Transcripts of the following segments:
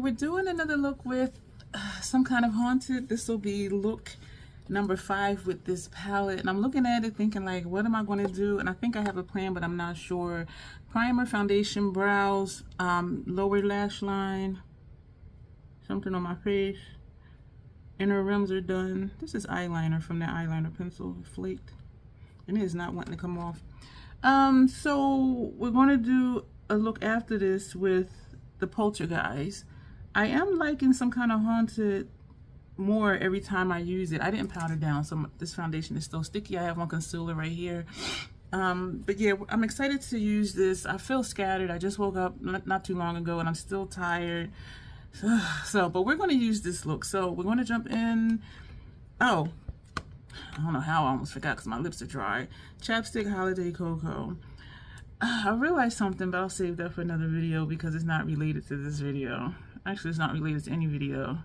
we're doing another look with some kind of haunted. This will be look number 5 with this palette, and I'm looking at it thinking like, what am I going to do? And I think I have a plan, but I'm not sure. Primer, foundation, brows, lower lash line, something on my face. Inner rims are done. This is eyeliner from the eyeliner pencil. It flaked and it is not wanting to come off. So we're going to do a look after this with the Polter-Guys. I am liking some kind of haunted more every time I use it. I didn't powder down, so this foundation is still sticky. I have one concealer right here. But yeah, I'm excited to use this. I feel scattered. I just woke up not too long ago and I'm still tired. But we're going to use this look. So we're going to jump in. Oh, I don't know how I almost forgot because my lips are dry. Chapstick Holiday Cocoa. I realized something, but I'll save that for another video because it's not related to this video. Actually, it's not related to any video.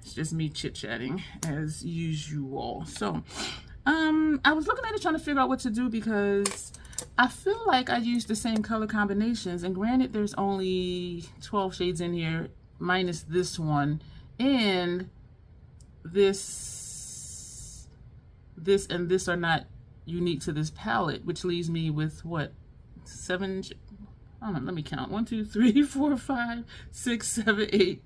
It's just me chit-chatting as usual. So, I was looking at it trying to figure out what to do because I feel like I used the same color combinations, and granted there's only 12 shades in here minus this one, and this and this are not unique to this palette, which leaves me with what, 7, I don't know, let me count, 1 2 3 4 5 6 7 8.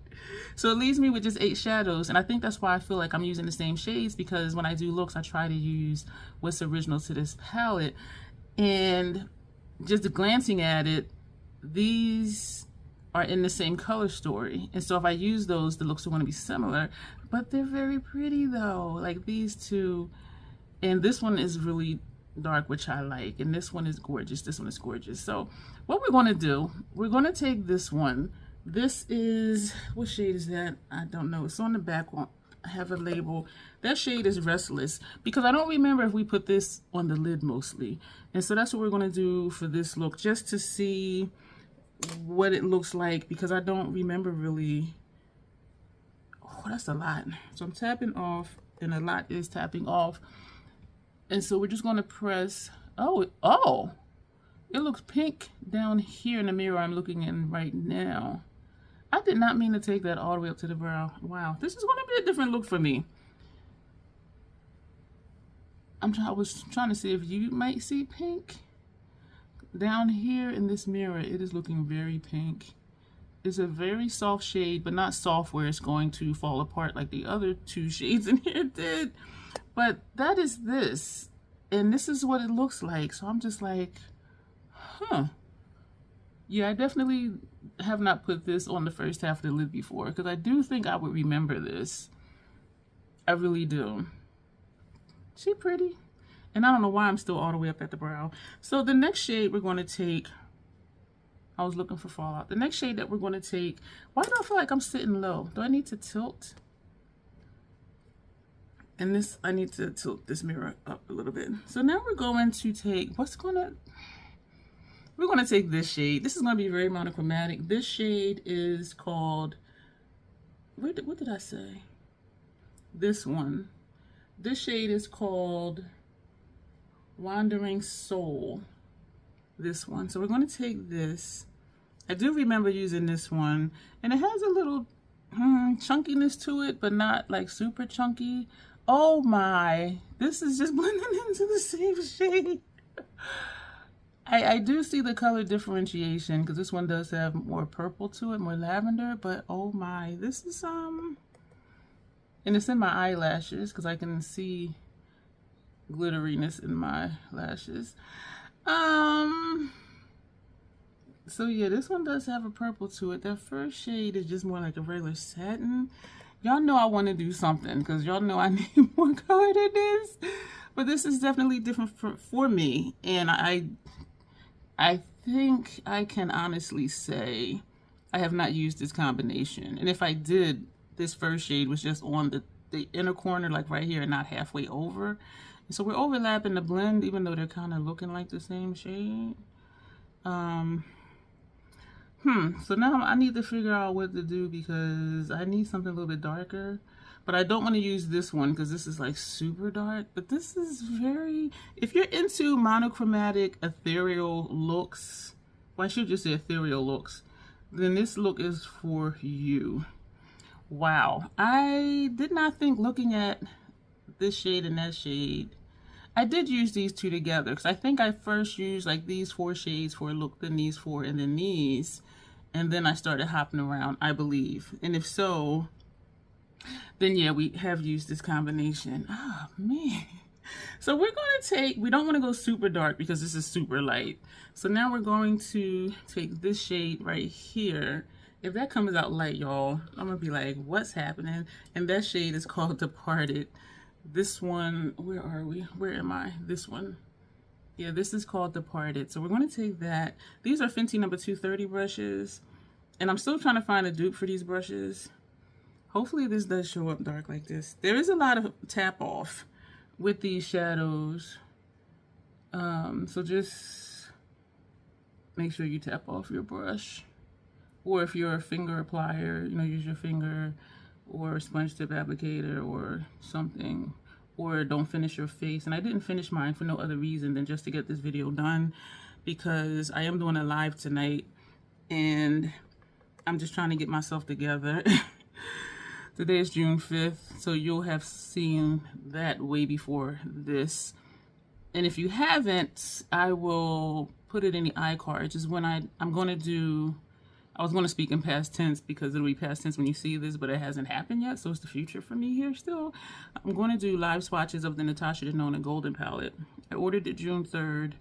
So it leaves me with just 8 shadows, and I think that's why I feel like I'm using the same shades, because when I do looks I try to use what's original to this palette. And just glancing at it, these are in the same color story, and so if I use those, the looks are going to be similar, but they're very pretty though, like these two. And this one is really dark, which I like, and this one is gorgeous. This one is gorgeous. So what we're going to do, we're going to take this one. This is, what shade is that? I don't know. It's on the back one. I have a label. That shade is Restless, because I don't remember if we put this on the lid mostly. And so that's what we're going to do for this look, just to see what it looks like, because I don't remember really. Oh, that's a lot. So I'm tapping off, and a lot is tapping off. And so we're just going to press. Oh, it looks pink down here in the mirror I'm looking in right now. I did not mean to take that all the way up to the brow. Wow, this is going to be a different look for me. I was trying to see if you might see pink. Down here in this mirror, it is looking very pink. It's a very soft shade, but not soft where it's going to fall apart like the other 2 shades in here did. But that is this, and this is what it looks like. So I'm just like, huh. Yeah, I definitely have not put this on the first half of the lid before, because I do think I would remember this. I really do. She pretty. And I don't know why I'm still all the way up at the brow. So the next shade we're going to take, I was looking for Fallout. The next shade that we're going to take, why do I feel like I'm sitting low? Do I need to tilt? And this, I need to tilt this mirror up a little bit. So now we're going to take, we're going to take this shade. This is going to be very monochromatic. This shade is called, what did I say? This one. This shade is called Wandering Soul. This one. So we're going to take this. I do remember using this one, and it has a little chunkiness to it, but not like super chunky. Oh my, this is just blending into the same shade. I do see the color differentiation, because this one does have more purple to it, more lavender, but oh my, this is and it's in my eyelashes, because I can see glitteriness in my lashes. So yeah, this one does have a purple to it. That first shade is just more like a regular satin. Y'all know I want to do something, because y'all know I need more color than this. But this is definitely different for me. And I think I can honestly say I have not used this combination. And if I did, this first shade was just on the inner corner, like right here, and not halfway over. And so we're overlapping the blend, even though they're kind of looking like the same shade. So now I need to figure out what to do, because I need something a little bit darker. But I don't want to use this one because this is like super dark. But this is very, if you're into monochromatic ethereal looks, well, I should just say ethereal looks, then this look is for you. Wow, I did not think looking at this shade and that shade. I did use these two together because I think I first used like these 4 shades for a look, then these 4, and then these. And then I started hopping around, I believe. And if so, then yeah, we have used this combination. Oh, man. So we're going to take, we don't want to go super dark because this is super light. So now we're going to take this shade right here. If that comes out light, y'all, I'm going to be like, what's happening? And that shade is called Departed. This one, where are we? Where am I? This one. Yeah, this is called Departed. So we're going to take that. These are Fenty number 230 brushes. And I'm still trying to find a dupe for these brushes. Hopefully this does show up dark like this. There is a lot of tap off with these shadows. So just make sure you tap off your brush. Or if you're a finger applier, you know, use your finger or a sponge tip applicator or something. Or don't finish your face. And I didn't finish mine for no other reason than just to get this video done, because I am doing a live tonight and I'm just trying to get myself together. Today is June 5th, so you'll have seen that way before this. And if you haven't, I will put it in the iCard. Just when I'm going to do, I was going to speak in past tense because it'll be past tense when you see this, but it hasn't happened yet, so it's the future for me here still. I'm going to do live swatches of the Natasha Denona Golden Palette. I ordered it June 3rd,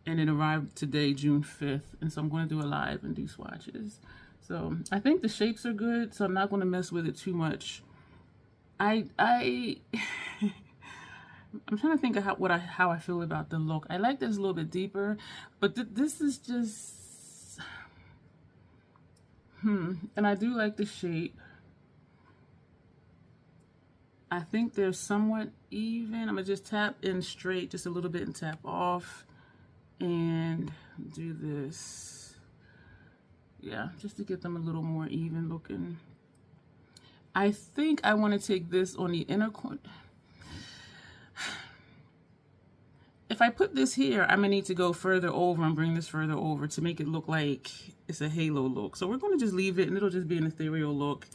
and it arrived today, June 5th, and so I'm going to do a live and do swatches. So I think the shapes are good, so I'm not going to mess with it too much. I'm trying to think of how I feel about the look. I like this a little bit deeper, but this is just, and I do like the shape. I think they're somewhat even. I'm gonna just tap in straight just a little bit and tap off and do this. Yeah, just to get them a little more even looking. I think I want to take this on the inner corner. If I put this here, I'm going to need to go further over and bring this further over to make it look like it's a halo look. So we're going to just leave it and it'll just be an ethereal look.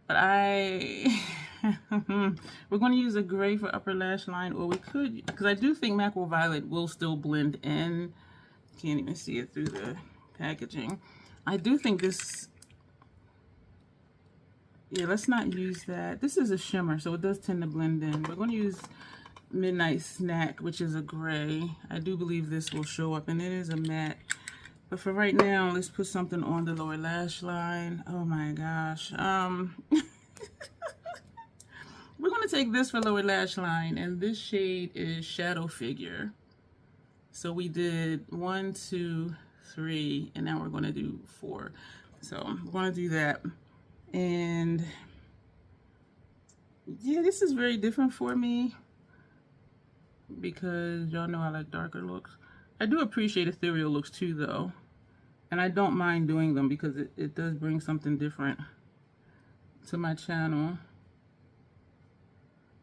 But we're going to use a gray for upper lash line, or we could, because I do think Macro Violet will still blend in. Can't even see it through the packaging. I do think this, yeah, let's not use that. This is a shimmer, so it does tend to blend in. We're going to use Midnight Snack, which is a gray. I do believe this will show up, and it is a matte. But for right now, let's put something on the lower lash line. Oh my gosh. We're going to take this for lower lash line, and this shade is Shadow Figure. So we did 1, 2, 3, and now we're going to do 4. So we're going to do that. And yeah, this is very different for me because y'all know I like darker looks. I do appreciate ethereal looks too, though, and I don't mind doing them because it does bring something different to my channel.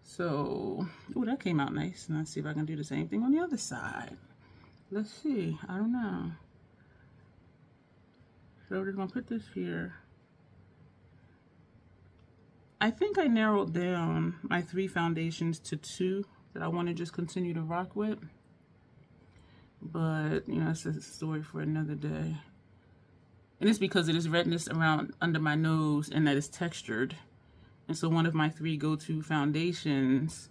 So, oh, that came out nice. And let's see if I can do the same thing on the other side. Let's see. I don't know. So we're gonna put this here. I think I narrowed down my 3 foundations to 2 that I want to just continue to rock with. But, you know, it's a story for another day. And it's because of this redness around under my nose and that it's textured. And so one of my 3 go-to foundations,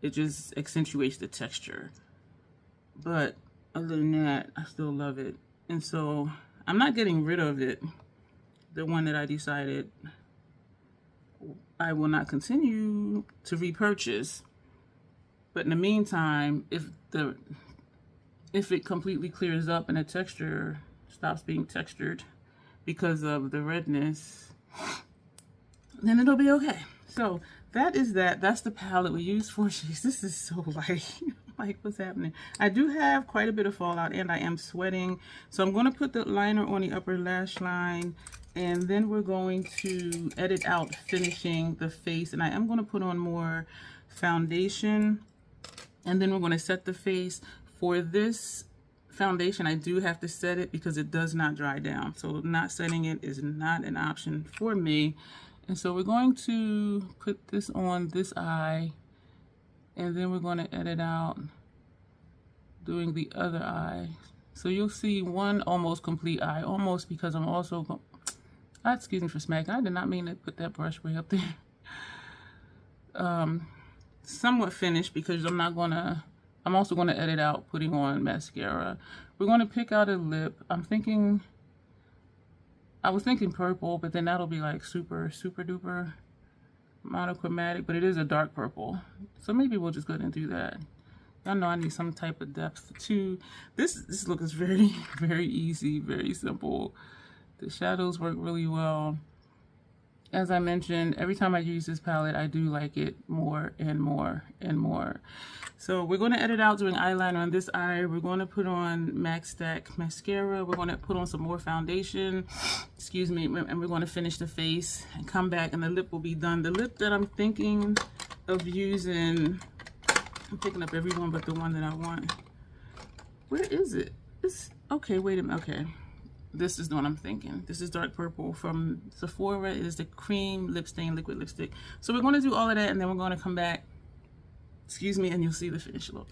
it just accentuates the texture. But other than that, I still love it. And so I'm not getting rid of it. The one that I decided I will not continue to repurchase. But in the meantime, if it completely clears up and the texture stops being textured because of the redness, then it'll be okay. So that is that. That's the palette we use for shades. This is so light. Like, what's happening? I do have quite a bit of fallout and I am sweating. So I'm going to put the liner on the upper lash line, and then we're going to edit out finishing the face. And I am going to put on more foundation, and then we're going to set the face. For this foundation, I do have to set it because it does not dry down. So not setting it is not an option for me. And so we're going to put this on this eye, and then we're going to edit out doing the other eye. So you'll see one almost complete eye, almost, because I'm also excuse me for smacking. I did not mean to put that brush way up there. Somewhat finished because I'm also going to edit out putting on mascara. We're going to pick out a lip. I was thinking purple, but then that'll be like super duper monochromatic, but it is a dark purple. So maybe we'll just go ahead and do that. Y'all know I need some type of depth too. This look is very, very easy, very simple. The shadows work really well. As I mentioned, every time I use this palette, I do like it more and more and more. So we're going to edit out doing eyeliner on this eye. We're going to put on Max Stack mascara. We're going to put on some more foundation, excuse me, and we're going to finish the face and come back, and the lip will be done. The lip that I'm thinking of using, I'm picking up every one but the one that I want. Where is it? Okay, wait a minute. Okay. This is the one I'm thinking. This is dark purple from Sephora. It is the cream lip stain liquid lipstick. So we're going to do all of that, and then we're going to come back, excuse me, and you'll see the finished look.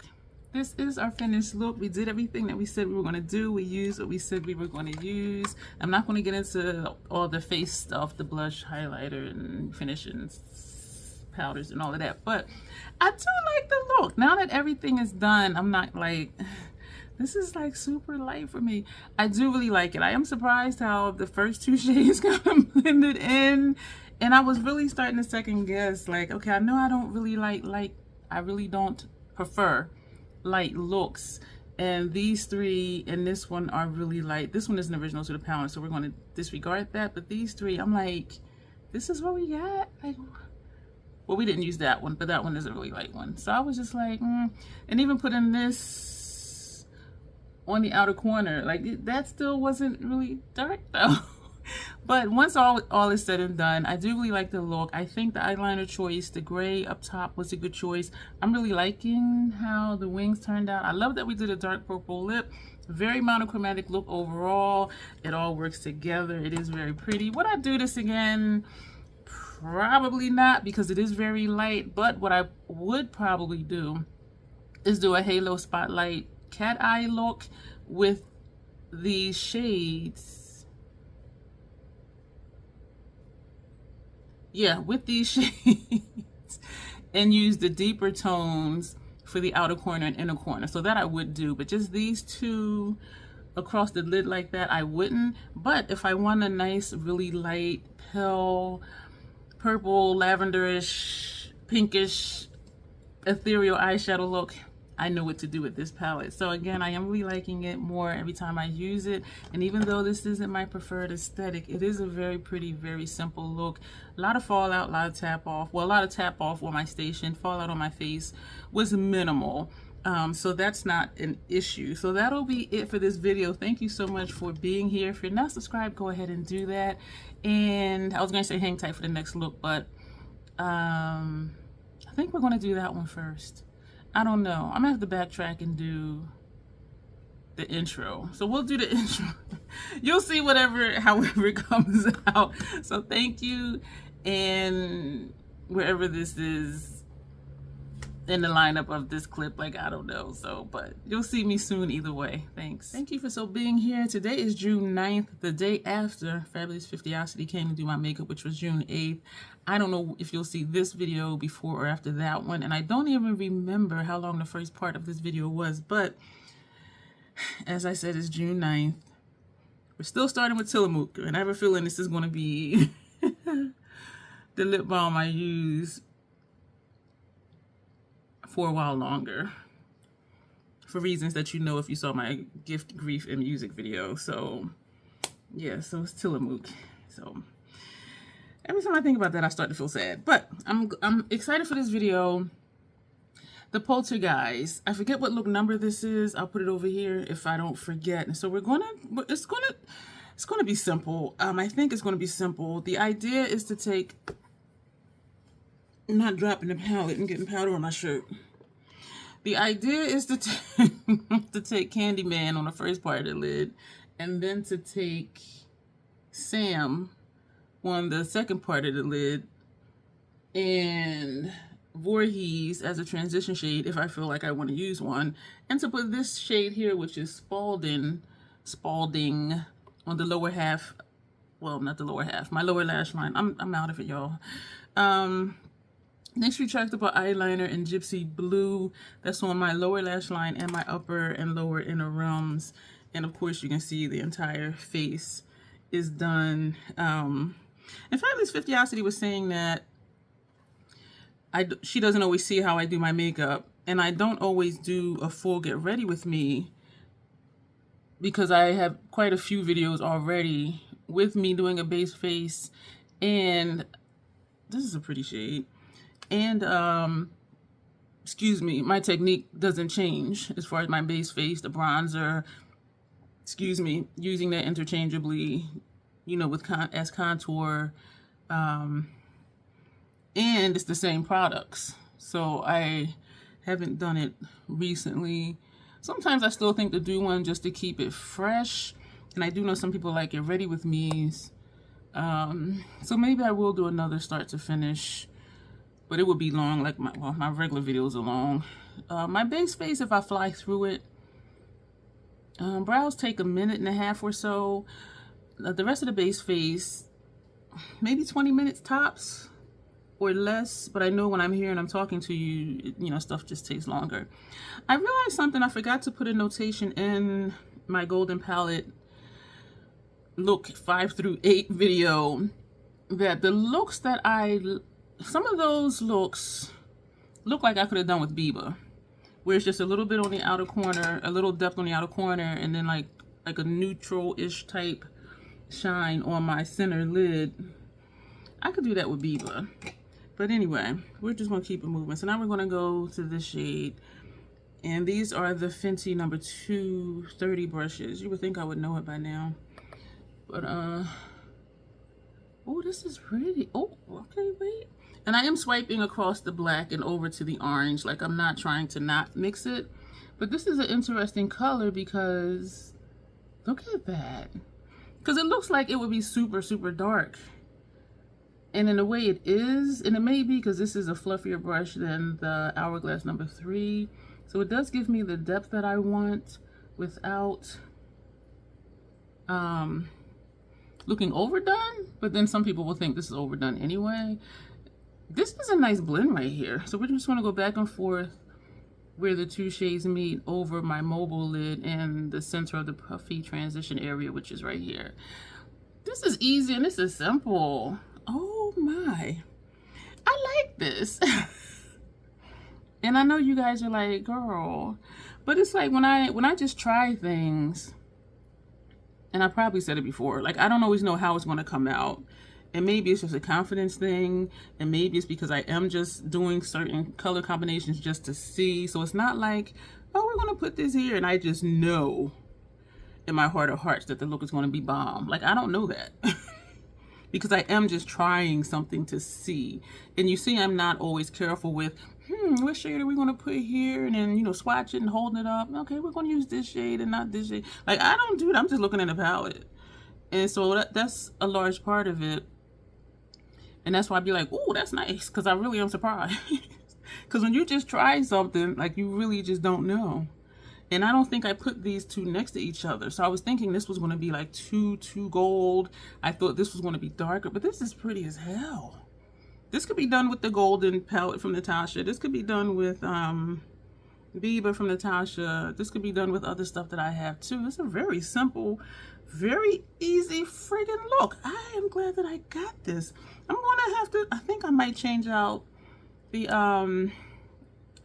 This is our finished look. We did everything that we said we were going to do. We used what we said we were going to use. I'm not going to get into all the face stuff, the blush, highlighter, and finishing powders and all of that, but I do like the look. Now that everything is done, I'm not like, this is like super light for me. I do really like it. I am surprised how the first two shades kind of blended in, and I was really starting to second guess, like, okay, I know I don't really I really don't prefer light looks, and these three and this one are really light. This one isn't original to the palette, so we're going to disregard that, but these three, I'm like, this is what we got? Like, well, we didn't use that one, but that one is a really light one. So I was just like, and even putting this on the outer corner, like that still wasn't really dark though. But once all is said and done, I do really like the look. I think the eyeliner choice, the gray up top, was a good choice. I'm really liking how the wings turned out. I love that we did a dark purple lip. Very monochromatic look overall. It all works together. It is very pretty. Would I do this again? Probably not, because it is very light. But what I would probably do is do a halo spotlight cat eye look with these shades. Yeah, with these shades, and use the deeper tones for the outer corner and inner corner. So that I would do, but just these two across the lid like that, I wouldn't. But if I want a nice, really light, pale, purple, lavenderish, pinkish, ethereal eyeshadow look, I know what to do with this palette. So again, I am really liking it more every time I use it. And even though this isn't my preferred aesthetic, it is a very pretty, very simple look. A lot of fallout, a lot of tap off. Well, a lot of tap off on my station. Fallout on my face was minimal. So that's not an issue. So that'll be it for this video. Thank you so much for being here. If you're not subscribed, go ahead and do that. And I was going to say hang tight for the next look, but I think we're going to do that one first. I don't know. I'm gonna have to backtrack and do the intro. So we'll do the intro. You'll see however it comes out. So thank you. And wherever this is in the lineup of this clip, like, I don't know. So, but you'll see me soon either way. Thanks. Thank you for being here. Today is June 9th, the day after Fabulous 50ocity came to do my makeup, which was June 8th. I don't know if you'll see this video before or after that one, and I don't even remember how long the first part of this video was, but as I said, it's June 9th. We're still starting with Tillamook, and I have a feeling this is going to be the lip balm I use for a while longer, for reasons that you know if you saw my gift, grief, and music video. So yeah, so it's Tillamook. So every time I think about that, I start to feel sad. But I'm excited for this video. The Polter-Guys. I forget what look number this is. I'll put it over here if I don't forget. And so it's gonna be simple. I think it's gonna be simple. The idea is to take, not dropping the palette and getting powder on my shirt. The idea is to, to take Candyman on the first part of the lid, and then to take Sam on the second part of the lid, and Voorhees as a transition shade if I feel like I want to use one, and to put this shade here, which is Spalding on the lower half. Well, not the lower half, my lower lash line. I'm out of it, y'all. Next retractable eyeliner in Gypsy Blue. That's on my lower lash line and my upper and lower inner realms. And of course, you can see the entire face is done. In fact, Miss 50ocity was saying that she doesn't always see how I do my makeup. And I don't always do a full get ready with me because I have quite a few videos already with me doing a base face. And this is a pretty shade. And, excuse me, my technique doesn't change as far as my base face, the bronzer, excuse me, using that interchangeably, you know, with as contour, and it's the same products. So I haven't done it recently. Sometimes I still think to do one just to keep it fresh, and I do know some people like it ready with me's. So maybe I will do another start to finish. But it would be long, like my regular videos are long. My base face, if I fly through it, brows take a minute and a half or so. The rest of the base face, maybe 20 minutes tops or less. But I know when I'm here and I'm talking to you, you know, stuff just takes longer. I realized something. I forgot to put a notation in my golden palette look 5 through 8 video that the looks that some of those looks look like I could have done with Biba, where it's just a little bit on the outer corner, a little depth on the outer corner, and then like a neutral-ish type shine on my center lid. I could do that with Biba. But anyway, we're just going to keep it moving. So now we're going to go to this shade. And these are the Fenty number 230 brushes. You would think I would know it by now. But, oh, this is pretty. Oh, okay, wait. And I am swiping across the black and over to the orange. Like, I'm not trying to not mix it. But this is an interesting color because, look at that. Because it looks like it would be super, super dark. And in a way it is. And it may be because this is a fluffier brush than the Hourglass number 3. So it does give me the depth that I want without looking overdone. But then some people will think this is overdone anyway. This is a nice blend right here. So we're just going to go back and forth where the two shades meet over my mobile lid and the center of the puffy transition area, which is right here. This is easy and this is simple. Oh my. I like this. And I know you guys are like, girl. But it's like when I just try things, and I probably said it before, like I don't always know how it's going to come out. And maybe it's just a confidence thing. And maybe it's because I am just doing certain color combinations just to see. So it's not like, oh, we're going to put this here. And I just know in my heart of hearts that the look is going to be bomb. Like, I don't know that. Because I am just trying something to see. And you see, I'm not always careful with, what shade are we going to put here? And then, you know, swatch it and holding it up. Okay, we're going to use this shade and not this shade. Like, I don't do that. I'm just looking at the palette. And so that's a large part of it. And that's why I'd be like, oh, that's nice. Because I really am surprised. Because when you just try something, like you really just don't know. And I don't think I put these two next to each other. So I was thinking this was going to be like too gold. I thought this was going to be darker. But this is pretty as hell. This could be done with the golden palette from Natasha. This could be done with Biba from Natasha. This could be done with other stuff that I have too. It's a very simple, very easy friggin' look. I am glad that I got this. I'm gonna have to, I think I might change out the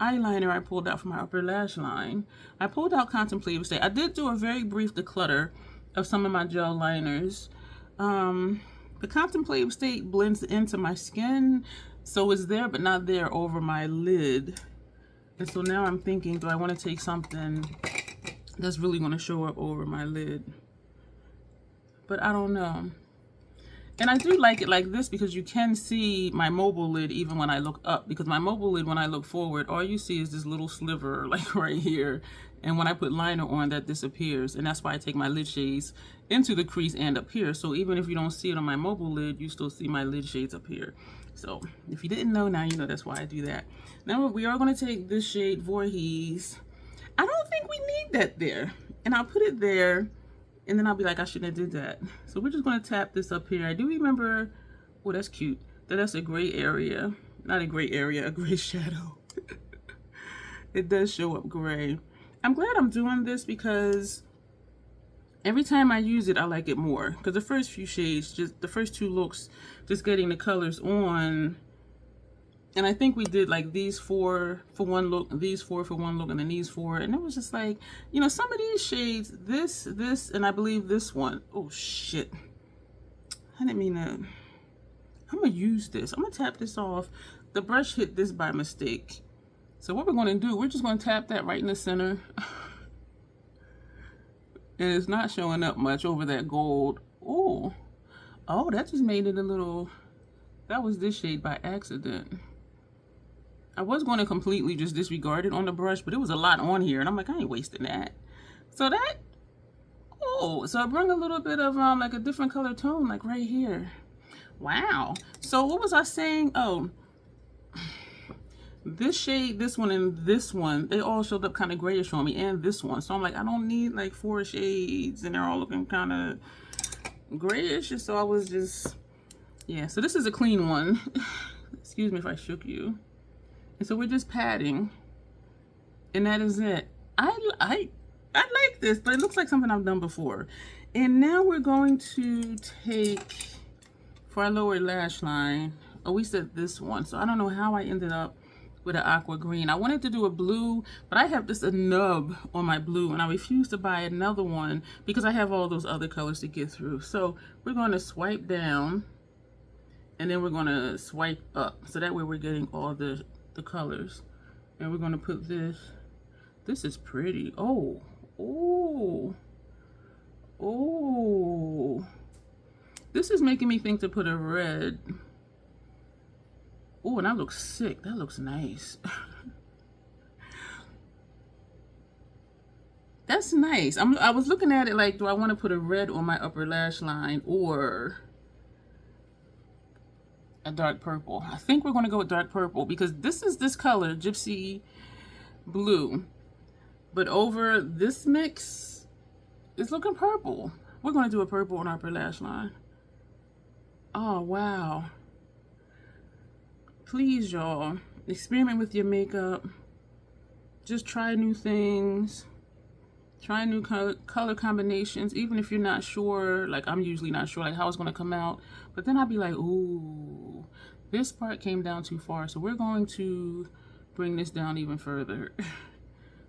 eyeliner I pulled out from my upper lash line. I pulled out Contemplative State. I did do a very brief declutter of some of my gel liners. The Contemplative State blends into my skin, so it's there but not there over my lid. And so now I'm thinking, do I want to take something that's really going to show up over my lid? But I don't know. And I do like it like this because you can see my mobile lid even when I look up, because my mobile lid, when I look forward, all you see is this little sliver like right here. And when I put liner on, that disappears. And that's why I take my lid shades into the crease and up here. So even if you don't see it on my mobile lid, you still see my lid shades up here. So if you didn't know, now you know that's why I do that. Now we are going to take this shade Voorhees. I don't think we need that there. And I'll put it there. And then I'll be like, I shouldn't have did that. So we're just going to tap this up here. I do remember, oh, that's cute. That's a gray area. Not a gray area, a gray shadow. It does show up gray. I'm glad I'm doing this because every time I use it, I like it more. Because the first few shades, just the first two looks, just getting the colors on. And I think we did like these 4 for one look, these 4 for one look, and then these 4. And it was just like, you know, some of these shades, this, and I believe this one. Oh, shit. I didn't mean to. I'm going to use this. I'm going to tap this off. The brush hit this by mistake. So what we're going to do, we're just going to tap that right in the center. And it's not showing up much over that gold. Oh, that just made it a little, that was this shade by accident. I was going to completely just disregard it on the brush, but it was a lot on here, and I'm like, I ain't wasting that. So that, so I bring a little bit of like a different color tone, like right here. Wow. So what was I saying? Oh, this shade, this one, and this one, they all showed up kind of grayish on me, and this one. So I'm like, I don't need like 4 shades, and they're all looking kind of grayish. So I was just, yeah. So this is a clean one. Excuse me if I shook you. And so we're just patting, and that is it. I like this, but it looks like something I've done before. And now we're going to take, for our lower lash line, oh, we said this one. So I don't know how I ended up with an aqua green. I wanted to do a blue, but I have just a nub on my blue, and I refuse to buy another one because I have all those other colors to get through. So we're going to swipe down, and then we're going to swipe up. So that way we're getting all the colors. And we're going to put this. This is pretty. Oh. This is making me think to put a red. Oh, and that looks sick. That looks nice. That's nice. I was looking at it like, do I want to put a red on my upper lash line or a dark purple? I think we're going to go with dark purple because this is this color, Gypsy Blue. But over this mix, it's looking purple. We're going to do a purple on our upper lash line. Oh, wow. Please, y'all, experiment with your makeup. Just try new things. Try new color combinations, even if you're not sure, like I'm usually not sure like how it's going to come out. But then I'll be like, ooh, this part came down too far. So we're going to bring this down even further.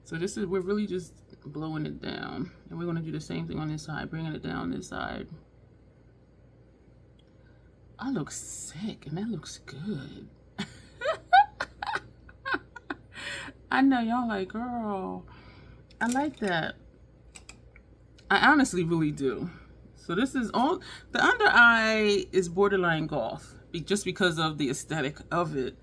So this is, we're really just blowing it down. And we're going to do the same thing on this side, bringing it down this side. I look sick, and that looks good. I know y'all like, girl, I like that. I honestly really do. So this is all, the under eye is borderline goth, just because of the aesthetic of it.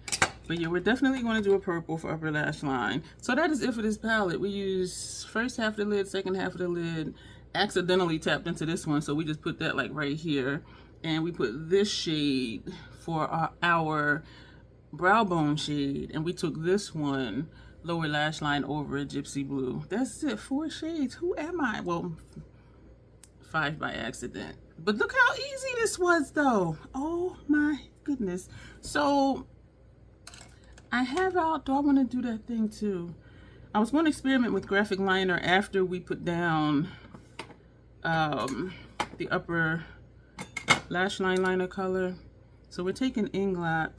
But yeah, we're definitely going to do a purple for upper lash line. So that is it for this palette. We use first half of the lid, second half of the lid. Accidentally tapped into this one, so we just put that like right here. And we put this shade for our brow bone shade. And we took this one, lower lash line, over a Gypsy Blue. That's it, 4 shades. Who am I? Well, 5 by accident. But look how easy this was though. Oh my goodness. So I have out, do I want to do that thing too? I was going to experiment with graphic liner after we put down the upper lash line liner color. So we're taking Inglot,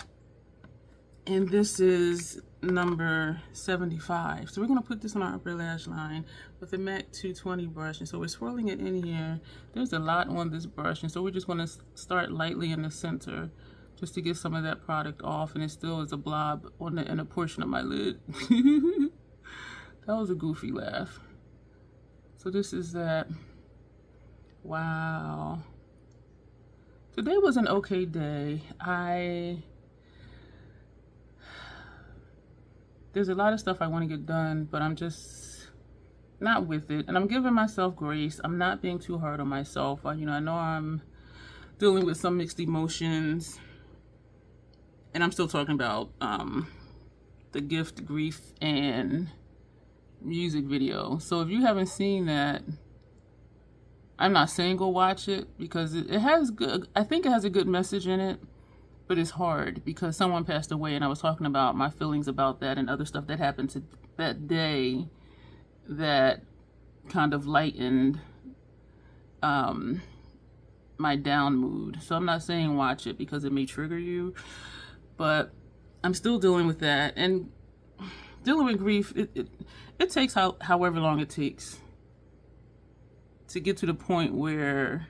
and this is number 75. So we're going to put this on our upper lash line with the MAC 220 brush. And so we're swirling it in here. There's a lot on this brush, and so we're just going to start lightly in the center just to get some of that product off. And it still is a blob on the inner portion of my lid. That was a goofy laugh. So this is that. Wow. Today was an okay day. There's a lot of stuff I want to get done, but I'm just not with it. And I'm giving myself grace. I'm not being too hard on myself. I know I'm dealing with some mixed emotions. And I'm still talking about the gift, grief, and music video. So if you haven't seen that, I'm not saying go watch it, because it has good, I think it has a good message in it, but it's hard because someone passed away, and I was talking about my feelings about that and other stuff that happened to that day that kind of lightened my down mood. So I'm not saying watch it because it may trigger you, but I'm still dealing with that. And dealing with grief, it takes however long it takes to get to the point where,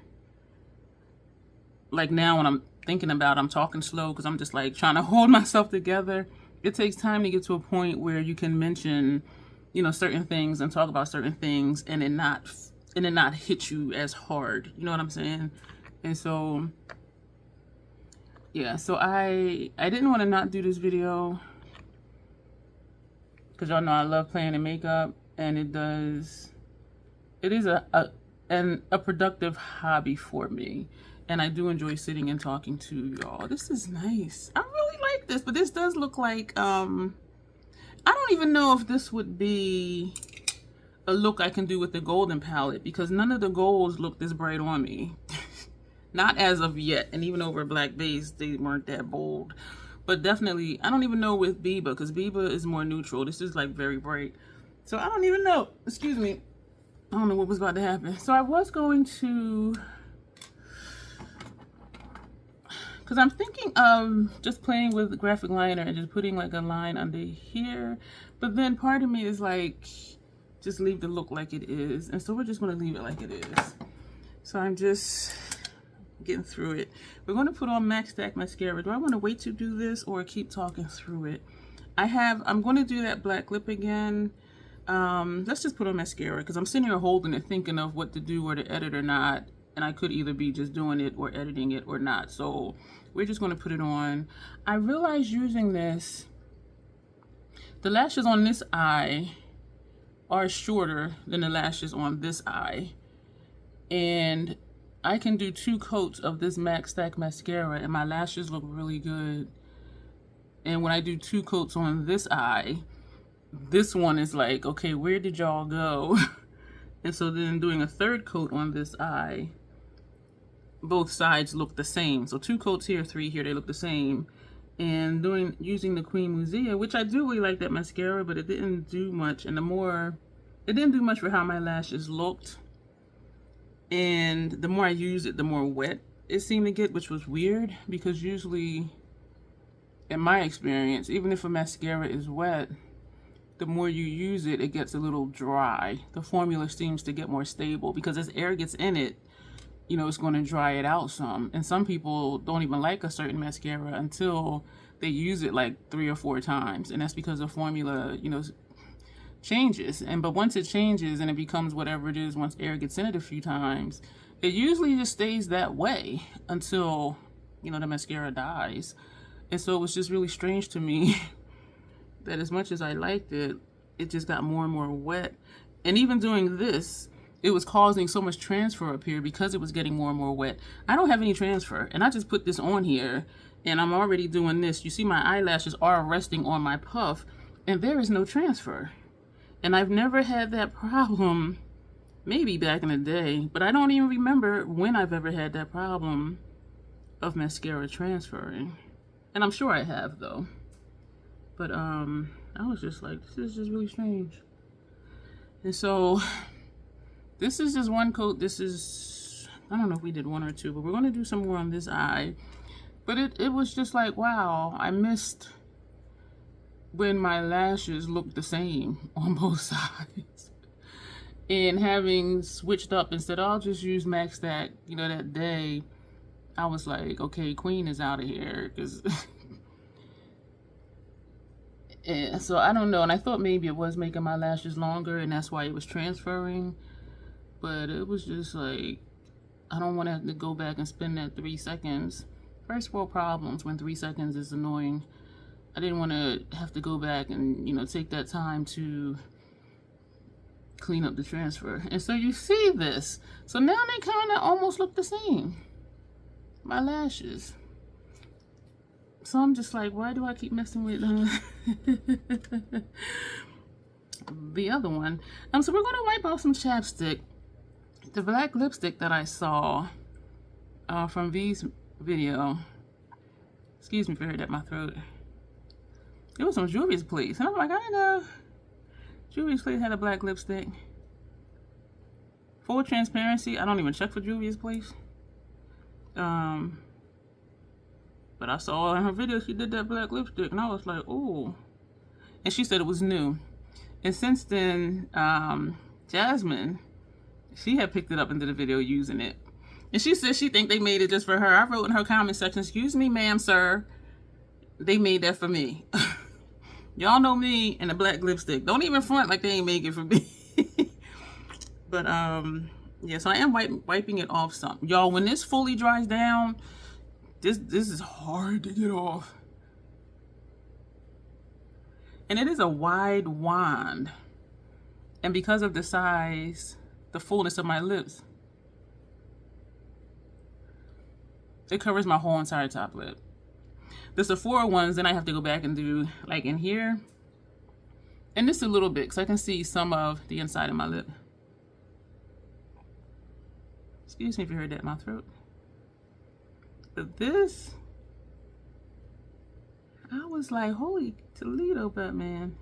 like now when I'm thinking about, I'm talking slow because I'm just like trying to hold myself together. It takes time to get to a point where you can mention, certain things and talk about certain things and it not hit you as hard. You know what I'm saying? And so, yeah, so I didn't want to not do this video because y'all know I love playing in makeup, and it is a productive hobby for me, and I do enjoy sitting and talking to y'all. This is nice. I really like this, but this does look like I don't even know if this would be a look I can do with the golden palette, because none of the golds look this bright on me. Not as of yet, and even over a black base they weren't that bold. But definitely, I don't even know with Biba, because Biba is more neutral. This is like very bright. So I don't even know. Excuse me. I don't know what was about to happen. So I was going to, because I'm thinking of just playing with graphic liner and just putting like a line under here. But then part of me is like, just leave the look like it is. And so we're just going to leave it like it is. So I'm just getting through it. We're going to put on Max Stack mascara. Do I want to wait to do this or keep talking through it? I'm going to do that black lip again. Let's just put on mascara, because I'm sitting here holding it thinking of what to do or to edit or not, and I could either be just doing it or editing it or not. So we're just going to put it on. I realized using this, the lashes on this eye are shorter than the lashes on this eye, and I can do 2 coats of this Max Stack mascara and my lashes look really good. And when I do 2 coats on this eye, this one is like, okay, where did y'all go? And so then doing a 3rd coat on this eye, both sides look the same. So 2 coats here, 3 here, they look the same. And using the Queen Musea, which I do really like that mascara, but it didn't do much. And it didn't do much for how my lashes looked. And the more I use it, the more wet it seemed to get, which was weird, because usually, in my experience, even if a mascara is wet, the more you use it, it gets a little dry. The formula seems to get more stable, because as air gets in it, it's going to dry it out some. And some people don't even like a certain mascara until they use it like 3 or 4 times. And that's because the formula, changes. But once it changes and it becomes whatever it is, once air gets in it a few times, it usually just stays that way until, the mascara dies. And so it was just really strange to me that as much as I liked it, it just got more and more wet. And even doing this, it was causing so much transfer up here because it was getting more and more wet. I don't have any transfer, and I just put this on here, and I'm already doing this. You see my eyelashes are resting on my puff, and there is no transfer. And I've never had that problem, maybe back in the day, but I don't even remember when I've ever had that problem of mascara transferring. And I'm sure I have, though. But I was just like, this is just really strange. And so this is just 1 coat. This is, I don't know if we did 1 or 2, but we're going to do some more on this eye. But it was just like, wow, I missed when my lashes looked the same on both sides. And having switched up, instead I'll just use Max Stack, that day, I was like, okay, Queen is out of here, because and so I don't know, and I thought maybe it was making my lashes longer and that's why it was transferring, but it was just like, I don't want to have to go back and spend that 3 seconds. First world problems when 3 seconds is annoying. I didn't want to have to go back and, you know, take that time to clean up the transfer. And so you see this. So now they kind of almost look the same. My lashes. So I'm just like, why do I keep messing with the other one? So we're going to wipe off some chapstick. The black lipstick that I saw from V's video. Excuse me if you heard that in my throat. It was from Juvia's Place. And I'm like, I didn't know Juvia's Place had a black lipstick. Full transparency, I don't even check for Juvia's Place. But I saw in her video she did that black lipstick, and I was like, ooh. And she said it was new. And since then, Jasmine, she had picked it up into the video using it. And she said she think they made it just for her. I wrote in her comment section, excuse me, ma'am, sir. They made that for me. Y'all know me and the black lipstick. Don't even front like they ain't make it for me. But, yeah, so I am wiping it off some. Y'all, when this fully dries down, this is hard to get off. And it is a wide wand. And because of the size, the fullness of my lips, it covers my whole entire top lip. The Sephora ones, then I have to go back and do like in here. And this a little bit, because I can see some of the inside of my lip. Excuse me if you heard that in my throat. But this, I was like, holy Toledo, Batman.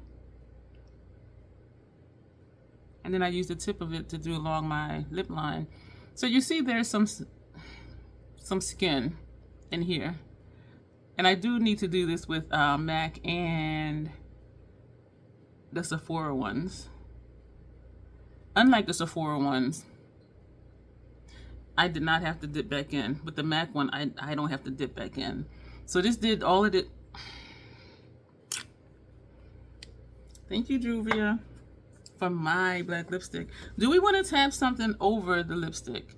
And then I used the tip of it to do along my lip line. So you see there's some skin in here. And I do need to do this with MAC and the Sephora ones. Unlike the Sephora ones, I did not have to dip back in. With the MAC one, I don't have to dip back in. So this did all of it. Thank you, Juvia, for my black lipstick. Do we want to tap something over the lipstick?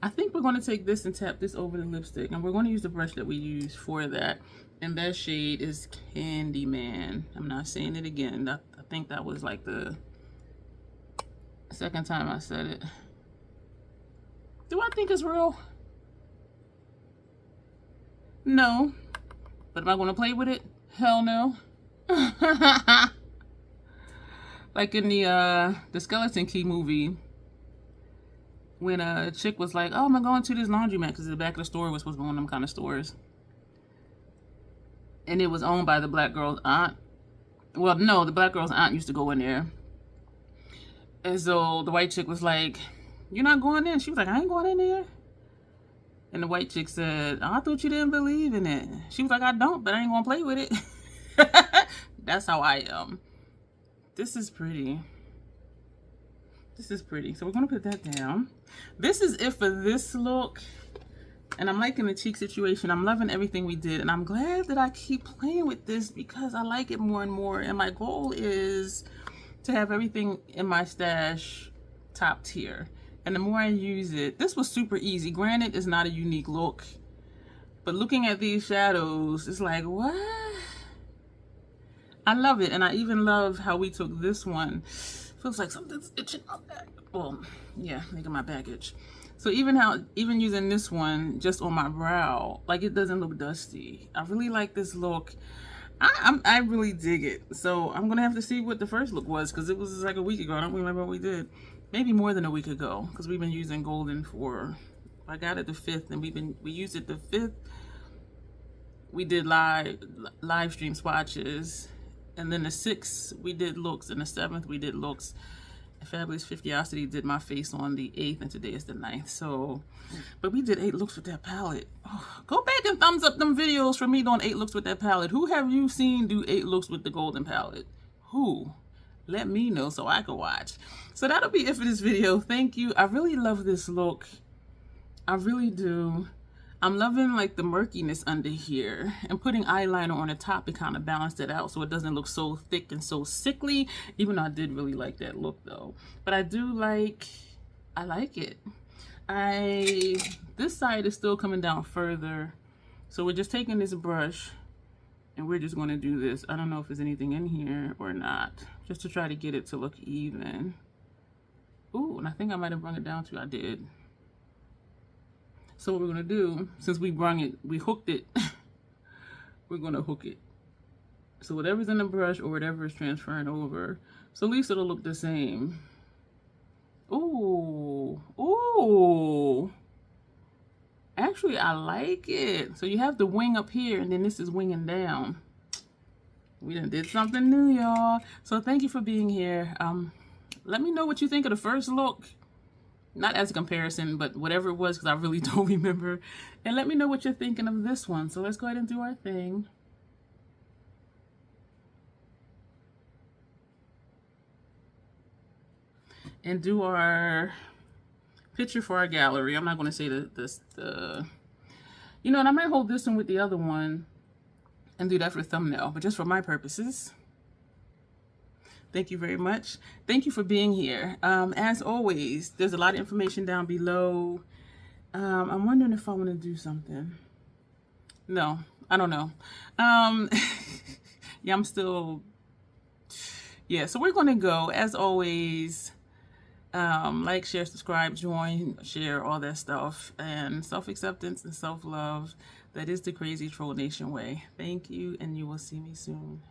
I think we're going to take this and tap this over the lipstick. And we're going to use the brush that we use for that. And that shade is Candyman. I'm not saying it again. I think that was like the second time I said it. Do I think it's real? No. But am I going to play with it? Hell no. Like in the Skeleton Key movie, when a chick was like, oh, I'm going to this laundromat, because the back of the store was supposed to be one of them kind of stores. And it was owned by the black girl's aunt. Well, no, the black girl's aunt used to go in there. And so the white chick was like, you're not going in? She was like, I ain't going in there. And the white chick said, oh, I thought you didn't believe in it. She was like, I don't, but I ain't going to play with it. That's how I am. This is pretty. This is pretty. So we're going to put that down. This is it for this look. And I'm liking the cheek situation. I'm loving everything we did. And I'm glad that I keep playing with this because I like it more and more. And my goal is to have everything in my stash top tier. And the more I use it, this was super easy. Granted, it's not a unique look. But looking at these shadows, it's like, what? I love it. And I even love how we took this one. Feels like something's itching my back. Well, yeah, making my back itch. So even using this one just on my brow, like it doesn't look dusty. I really like this look. I really dig it. So I'm gonna have to see what the first look was because it was like a week ago. I don't remember what we did. Maybe more than a week ago because we've been using golden for. I got it the 5th and we used it the 5th. We did live stream swatches, and then the 6th we did looks, and the 7th we did looks. Fabulous 50osity did my face on the 8th, and today is the 9th. So, but we did 8 looks with that palette. Oh, go back and thumbs up them videos for me doing 8 looks with that palette. Who have you seen do 8 looks with the golden palette? Who? Let me know so I can watch. So that'll be it for this video. Thank you. I really love this look. I really do. I'm loving like the murkiness under here, and putting eyeliner on the top, it kind of balanced it out so it doesn't look so thick and so sickly, even though I did really like that look though. But I like it. this side is still coming down further. So we're just taking this brush and we're just going to do this. I don't know if there's anything in here or not, just to try to get it to look even. Ooh, and I think I might have brought it down too. I did. So what we're going to do, since we hooked it, we're going to hook it. So whatever's in the brush or whatever is transferring over, so at least it'll look the same. Ooh, ooh. Actually, I like it. So you have the wing up here, and then this is winging down. We done did something new, y'all. So thank you for being here. Let me know what you think of the first look. Not as a comparison, but whatever it was, because I really don't remember. And let me know what you're thinking of this one. So let's go ahead and do our thing. And do our picture for our gallery. I'm not going to say you know, and I might hold this one with the other one and do that for the thumbnail, but just for my purposes. Thank you very much. Thank you for being here. As always, there's a lot of information down below. I'm wondering if I want to do something. No, I don't know. Yeah, I'm still, yeah, so we're going to go, as always, like, share, subscribe, join, share, all that stuff, and self-acceptance and self-love. That is the Crazy Troll Nation way. Thank you, and you will see me soon.